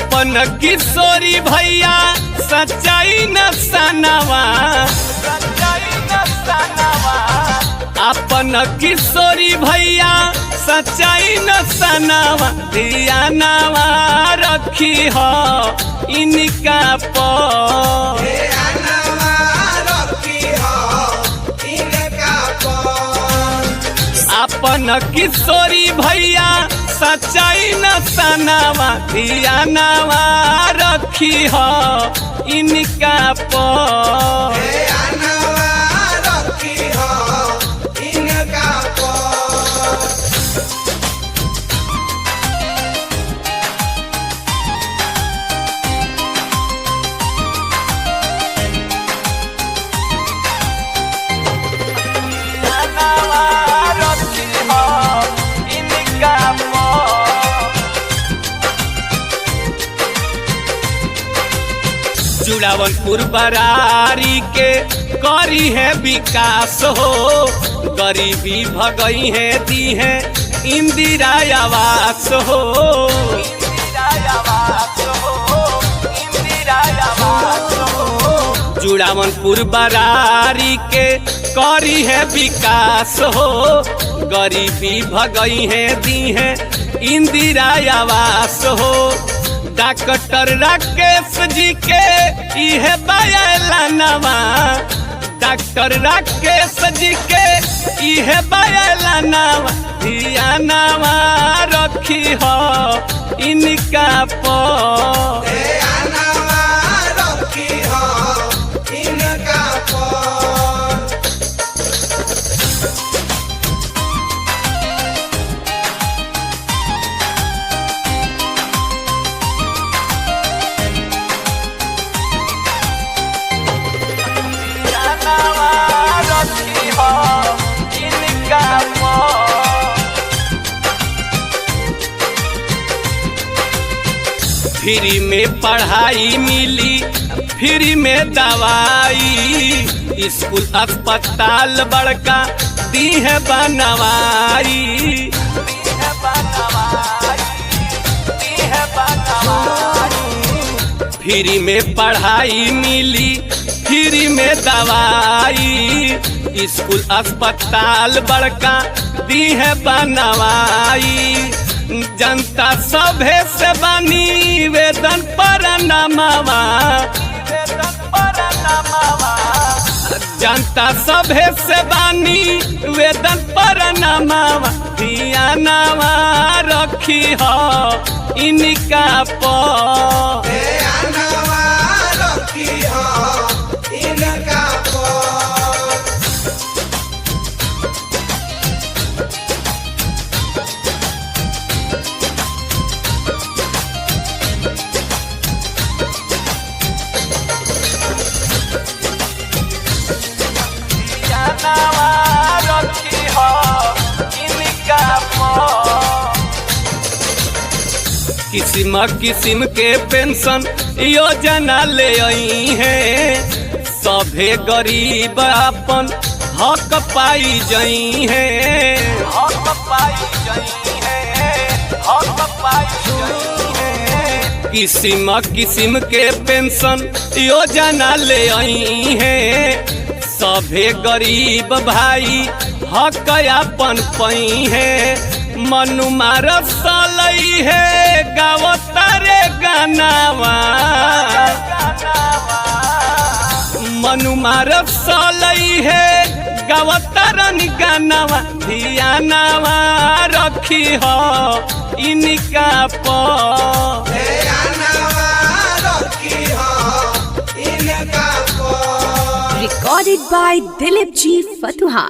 अपन किशोरी भैया सच्चाई न सनावा, अपन किशोरी भैया सच्चाई न सनावा, दिया नवा रखी हो इनका पर। अपन किशोरी भैया सच्चाई न सनावा, दिया नवा रखी हो इनका पर। जुड़ावनपुर बरारी के करी है विकास हो, गरीबी भगई है दी है इंदिरा आवास हो। जुड़ावनपुर बरारी के करी है विकास हो, गरीबी भगई है दी है इंदिरा आवास हो। डॉक्टर राकेश जी के इहे बयालनवा, डॉक्टर राकेश जी के इहे बयालनवा, दिया नवा रखी हो इनका पर। फ्री में पढ़ाई मिली, फ्री में दवाई, स्कूल अस्पताल बड़का दी है बनवाई। फ्री में पढ़ाई मिली, फ्री में दवाई, स्कूल अस्पताल बड़का दी है बनवाई। जनता सभे से बनी वेदन पर नमावा, जनता सभे से बनी वेदन पर नमावा, दिया नवा रखी हो इनका पर। किस्म किस्म के पेंशन योजना ले आई है, सभे गरीब अपन हक पाई जई है। किस्म किस्म के पेंशन योजना ले आई है, सभे गरीब भाई हक अपन पई है। मनु मारत सलई है गावतारे गानावा, मनु मारत सलई है गावतारन गानावा, दिया नवा रखी हो इनका पर। Recorded by Dilip G. Fatuha.